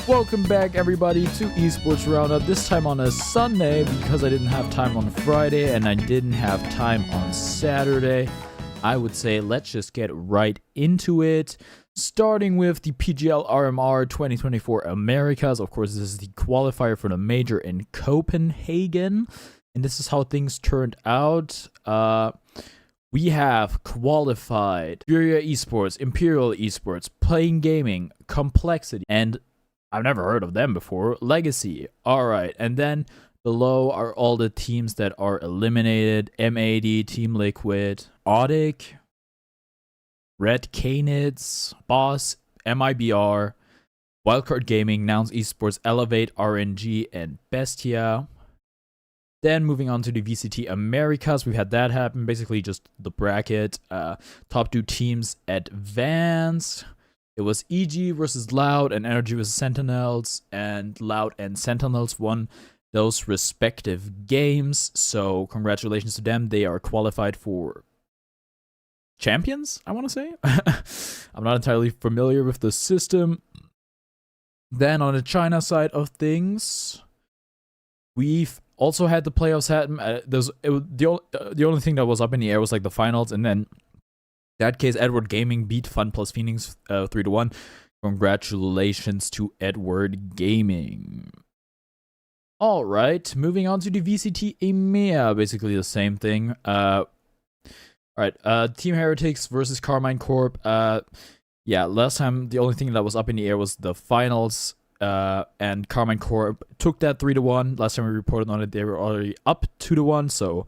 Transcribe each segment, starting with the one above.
Welcome back, everybody, to Esports Roundup. This time on a Sunday because I didn't have time on Friday and I didn't have time on Saturday. I would say let's just get right into it. Starting with the PGL RMR 2024 Americas. Of course, this is the qualifier for the major in Copenhagen. And this is how things turned out. We have qualified Furia Esports, Imperial Esports, Playing Gaming, Complexity, and I've never heard of them before, Legacy. Alright, and then below are all the teams that are eliminated. M80, Team Liquid, Audic, Red Canids, Boss, MIBR, Wildcard Gaming, Nouns Esports, Elevate, RNG, and Bestia. Then moving on to the VCT Americas, we've had that happen. Basically just the bracket. Top two teams advanced. It was EG versus Loud and Energy versus Sentinels. And Loud and Sentinels won those respective games. So congratulations to them. They are qualified for champions, I want to say. I'm not entirely familiar with the system. Then on the China side of things, we've also had the playoffs happen. The only thing that was up in the air was like the finals, and then in that case, Edward Gaming beat Fun Plus Phoenix 3-1. Congratulations to Edward Gaming. All right, moving on to the VCT EMEA, basically the same thing. All right, Team Heretics versus Carmine Corp. Yeah, last time the only thing that was up in the air was the finals. And Carmine Corp took that 3-1. Last time we reported on it, they were already up 2-1. So,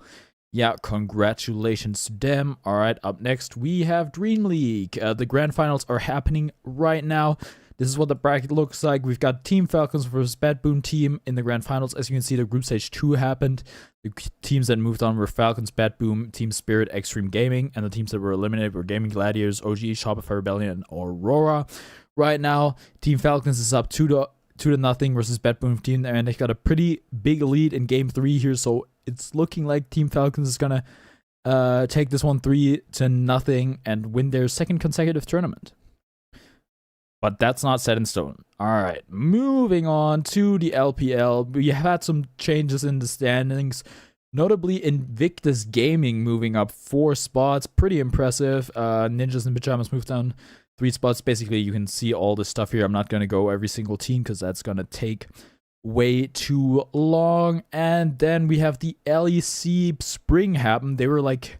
yeah, congratulations to them. All right, up next we have Dream League. The grand finals are happening right now. This is what the bracket looks like. We've got Team Falcons versus Bad Boom Team in the grand finals. As you can see, the group stage 2 happened. The teams that moved on were Falcons, Bad Boom, Team Spirit, Extreme Gaming, and the teams that were eliminated were Gaming Gladiators, OG, Shopify Rebellion, and Aurora. Right now, Team Falcons is up 2-0 versus Bad Boom Team, and they got a pretty big lead in Game 3 here, so it's looking like Team Falcons is gonna take this one 3-0 and win their second consecutive tournament. But that's not set in stone. Alright, moving on to the LPL. We had some changes in the standings, notably Invictus Gaming moving up 4 spots. Pretty impressive. Ninjas and Pajamas moved down 3 spots. Basically, you can see all the stuff here. I'm not going to go every single team because that's going to take way too long. And then we have the LEC Spring happen. They were like,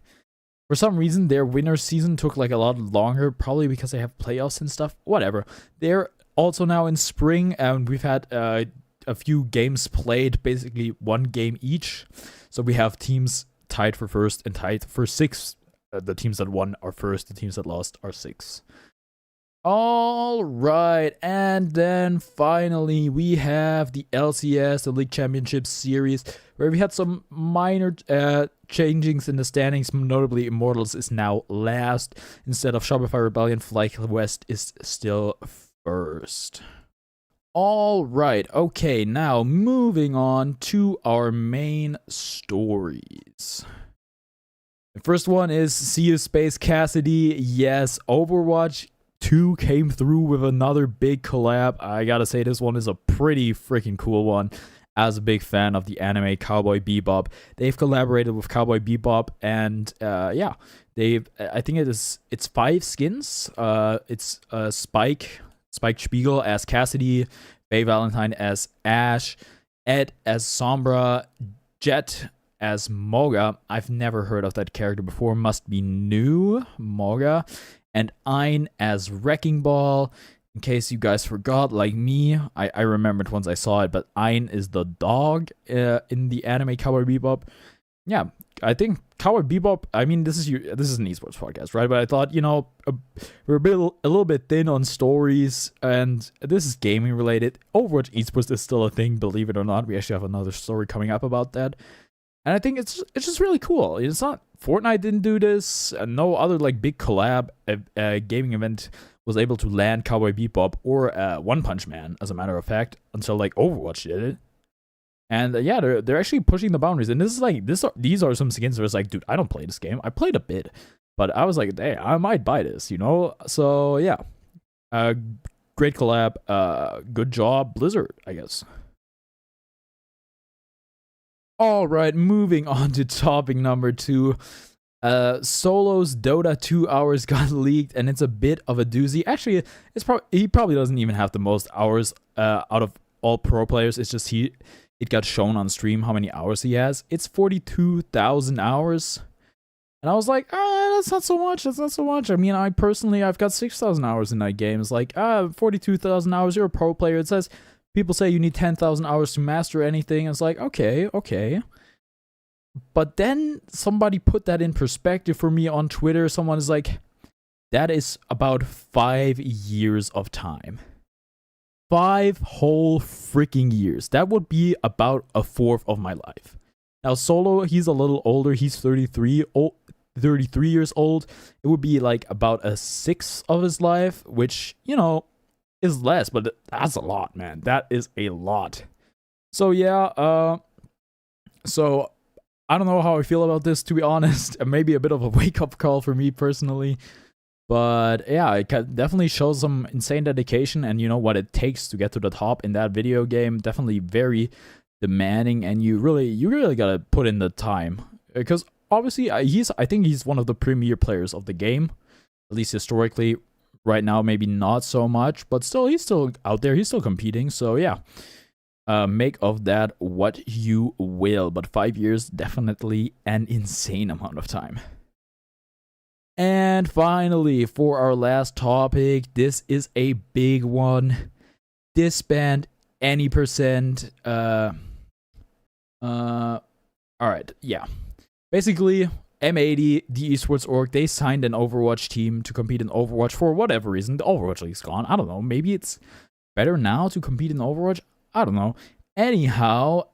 for some reason, their winter season took like a lot longer, probably because they have playoffs and stuff. Whatever. They're also now in spring, and we've had a few games played, basically 1 game each. So we have teams tied for first and tied for 6th. The teams that won are first, the teams that lost are 6th. All right, and then finally we have the LCS, the League Championship Series, where we had some minor changings in the standings. Notably, Immortals is now last. Instead of Shopify Rebellion, FlyQuest is still first. All right, okay, now moving on to our main stories. The first one is Sea of Space Cassidy. Yes, Overwatch 2 came through with another big collab. I gotta say, this one is a pretty freaking cool one. As a big fan of the anime Cowboy Bebop, they've collaborated with Cowboy Bebop, and yeah, I think it's 5 skins. It's Spike Spiegel as Cassidy, Faye Valentine as Ash, Ed as Sombra, Jet as Moga. I've never heard of that character before. Must be new, Moga. And Ein as Wrecking Ball. In case you guys forgot, like me, I remembered once I saw it, but Ein is the dog in the anime Cowboy Bebop. Yeah, I think Cowboy Bebop, I mean, this is an esports podcast, right? But I thought, we're a little bit thin on stories, and this is gaming related. Overwatch esports is still a thing, believe it or not. We actually have another story coming up about that. And I think it's just really cool. It's not, Fortnite didn't do this, and no other like big collab gaming event was able to land Cowboy Bebop or One Punch Man, as a matter of fact, until like Overwatch did it. And yeah, they're actually pushing the boundaries. And this is like these are some skins where it's like, dude, I don't play this game. I played a bit, but I was like, hey, I might buy this, you know? So yeah, great collab. Good job, Blizzard, I guess. All right, moving on to topic number 2. Solo's Dota 2 hours got leaked, and it's a bit of a doozy. Actually, he probably doesn't even have the most hours out of all pro players. It's just it got shown on stream how many hours he has. It's 42,000 hours. And I was like, that's not so much. That's not so much. I mean, I've got 6,000 hours in that game. It's like, 42,000 hours. You're a pro player. It says, people say you need 10,000 hours to master anything. It's like, okay. But then somebody put that in perspective for me on Twitter. Someone is like, that is about 5 years of time. 5 whole freaking years. That would be about a fourth of my life. Now, Solo, he's a little older. He's 33 years old. It would be like about a sixth of his life, which, is less, but that's a lot, man. That is a lot. So, yeah, so I don't know how I feel about this, to be honest. Maybe a bit of a wake-up call for me personally. But yeah, it definitely shows some insane dedication and what it takes to get to the top in that video game. Definitely very demanding, and you really gotta put in the time, because obviously I think he's one of the premier players of the game, at least historically. Right now maybe not so much, but still he's still out there, he's still competing. So yeah, make of that what you will, but 5 years, definitely an insane amount of time. And finally, for our last topic, this is a big one. Disband any percent. Alright, yeah. Basically, M80, the esports org, they signed an Overwatch team to compete in Overwatch for whatever reason. The Overwatch League's gone. I don't know. Maybe it's better now to compete in Overwatch. I don't know. Anyhow,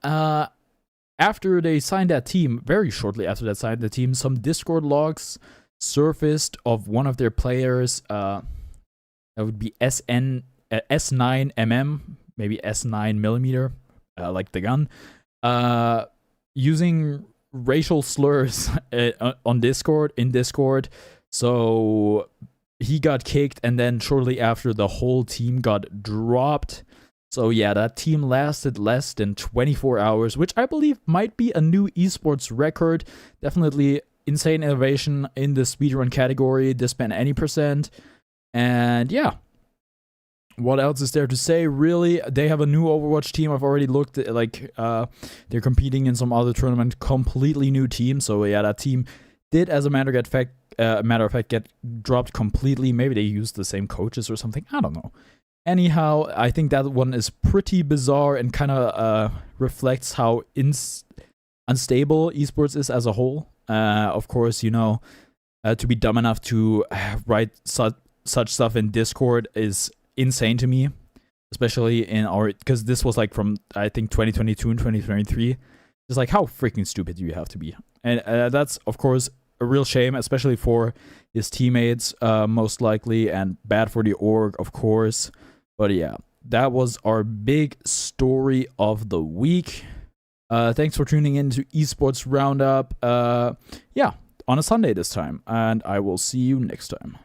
after they signed that team, very shortly after that signed the team, some Discord logs surfaced of one of their players. That would be S9mm, maybe S9mm, like the gun. Using racial slurs in Discord. So he got kicked, and then shortly after, the whole team got dropped. So yeah, that team lasted less than 24 hours, which I believe might be a new esports record. Definitely insane innovation in the speedrun category. Disband any percent. And yeah, what else is there to say, really? They have a new Overwatch team. I've already looked at, they're competing in some other tournament. Completely new team. So yeah, that team did, as a matter of fact, get dropped completely. Maybe they used the same coaches or something. I don't know. Anyhow, I think that one is pretty bizarre and kind of reflects how unstable esports is as a whole. Of course, to be dumb enough to write such stuff in Discord is insane to me, especially because this was like from, I think, 2022 and 2023. It's like, how freaking stupid do you have to be? And that's, of course, a real shame, especially for his teammates, most likely, and bad for the org, of course. But yeah, that was our big story of the week. Thanks for tuning in to Esports Roundup. Yeah, on a Sunday this time, and I will see you next time.